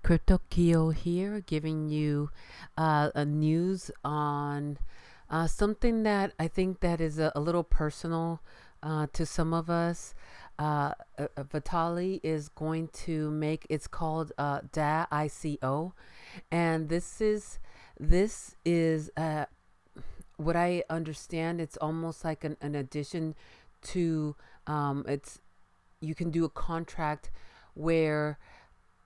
Crypto Keo here, giving you a news on something that I think that is a little personal to some of us. Vitalik is going to make it's called DAICO, and this is what I understand. It's almost like an addition to it's you can do a contract where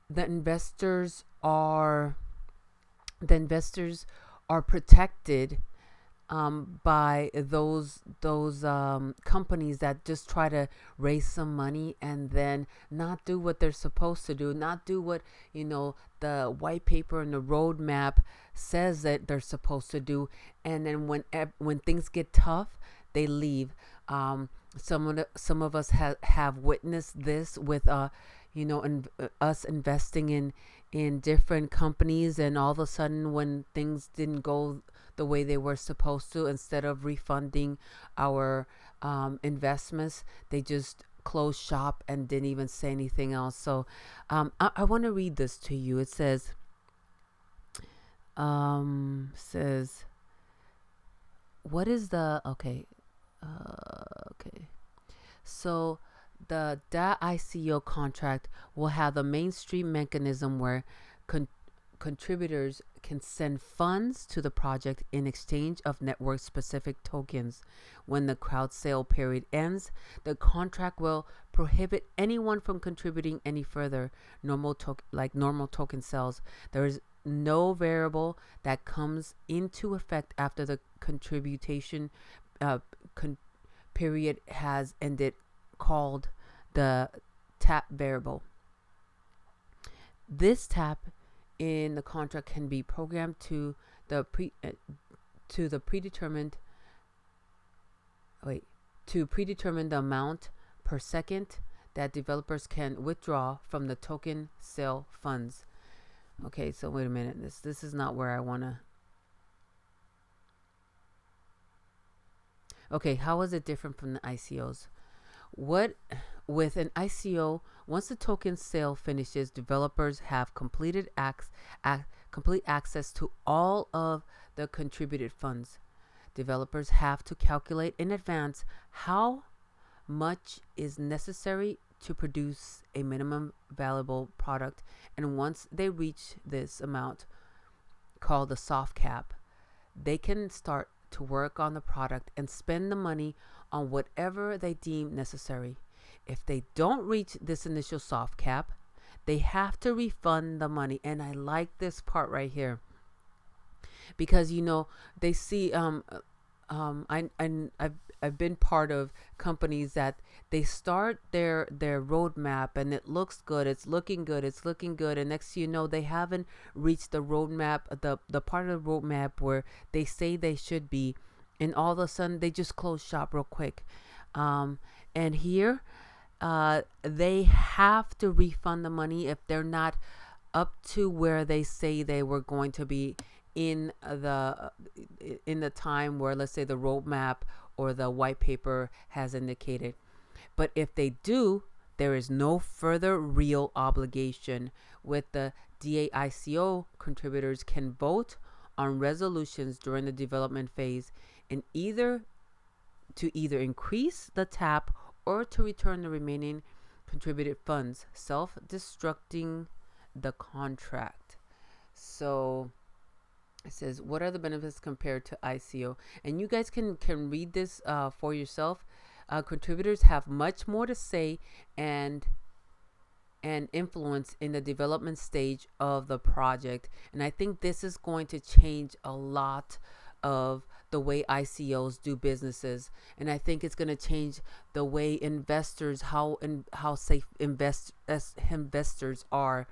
the investors are the investors are protected by those companies that just try to raise some money and then not do what they're supposed to do, not do what the white paper and the roadmap says that they're supposed to do, and then when things get tough, they leave. Some of us have witnessed this with us investing in different companies, and all of a sudden when things didn't go the way they were supposed to, instead of refunding our investments, they just closed shop and didn't even say anything else. So I want to read this to you. It says what is the okay. So the DAICO contract will have a mainstream mechanism where con- contributors can send funds to the project in exchange of network specific tokens. When the crowd sale period ends, the contract will prohibit anyone from contributing any further normal token sales. There is no variable that comes into effect after the contribution uh, con- period has ended, called the tap variable. This tap in the contract can be programmed to the predetermined wait to predetermine the amount per second that developers can withdraw from the token sale funds. Okay, so wait a minute. This is not where I want to. Okay, how is it different from the ICOs? What With an ICO, once the token sale finishes, developers have complete access to all of the contributed funds. Developers have to calculate in advance how much is necessary to produce a minimum valuable product, and once they reach this amount, called the soft cap, they can start to work on the product and spend the money on whatever they deem necessary. If they don't reach this initial soft cap, they have to refund the money. And I like this part right here because they see I've been part of companies that they start their roadmap and it looks good, it's looking good, and next they haven't reached the roadmap, the part of the roadmap where they say they should be, and all of a sudden they just close shop real quick. And here they have to refund the money if they're not up to where they say they were going to be in the time where, let's say, the roadmap or the white paper has indicated. But if they do, there is no further real obligation. With the DAICO, contributors can vote on resolutions during the development phase, and either increase the tap or to return the remaining contributed funds, self-destructing the contract. So it says, what are the benefits compared to ICO? And you guys can read this for yourself. Contributors have much more to say and influence in the development stage of the project. And I think this is going to change a lot of the way ICOs do businesses, and I think it's going to change the way investors, how safe investors are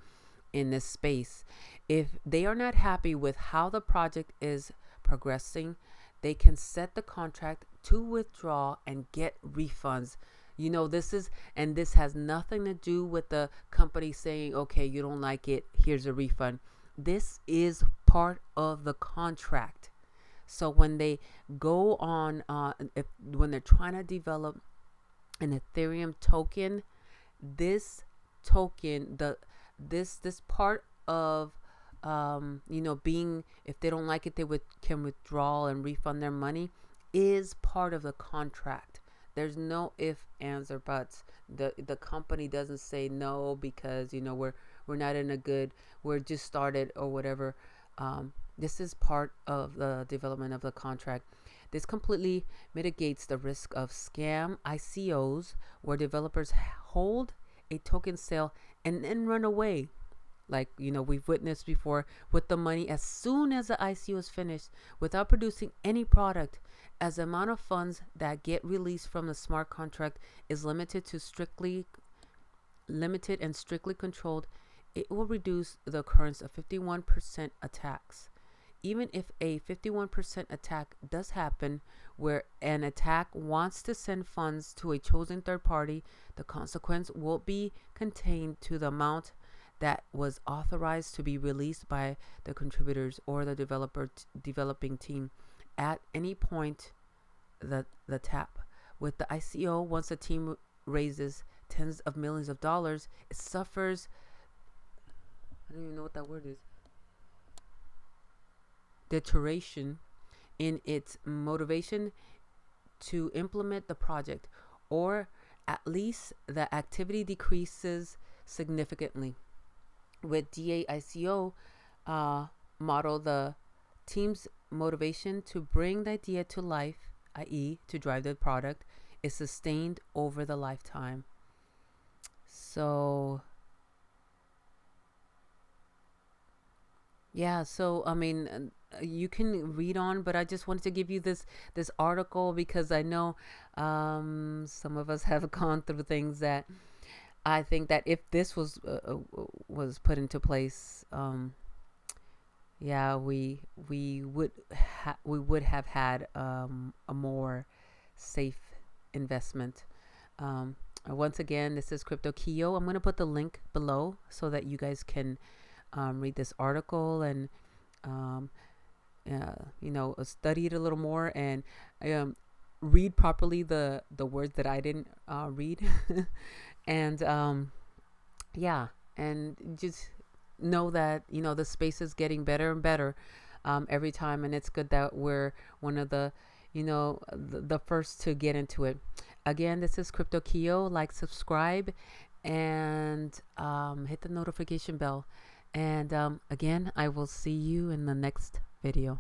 in this space. If they are not happy with how the project is progressing, they can set the contract to withdraw and get refunds. This has nothing to do with the company saying, okay, you don't like it, here's a refund. This is part of the contract. So when they go on, when they're trying to develop an Ethereum token, this token, this part of being, if they don't like it, can withdraw and refund their money, is part of the contract. There's no if, ands, or buts. The company doesn't say no because we're not in a good, we're just started or whatever. This is part of the development of the contract. This completely mitigates the risk of scam ICOs, where developers hold a token sale and then run away, like we've witnessed before, with the money as soon as the ICO is finished, without producing any product. As the amount of funds that get released from the smart contract is limited and strictly controlled, it will reduce the occurrence of 51% attacks. Even if a 51% attack does happen, where an attack wants to send funds to a chosen third party, the consequence will be contained to the amount that was authorized to be released by the contributors or the developing team at any point. The tap with the ICO, once the team raises tens of millions of dollars, it suffers, I don't even know what that word is, deterioration in its motivation to implement the project, or at least the activity decreases significantly. With DAICO model, the team's motivation to bring the idea to life, i.e. to drive the product, is sustained over the lifetime. So yeah, so I mean, you can read on, but I just wanted to give you this article because I know some of us have gone through things that I think that if this was put into place, yeah, we would have had a more safe investment. Once again, this is Crypto Kyo. I'm going to put the link below so that you guys can read this article and study it a little more, and read properly the words that I didn't read. And yeah, and just know that the space is getting better and better every time, and it's good that we're one of the the first to get into it. Again, this is Crypto Kyo. Like, subscribe, and hit the notification bell. And again, I will see you in the next video.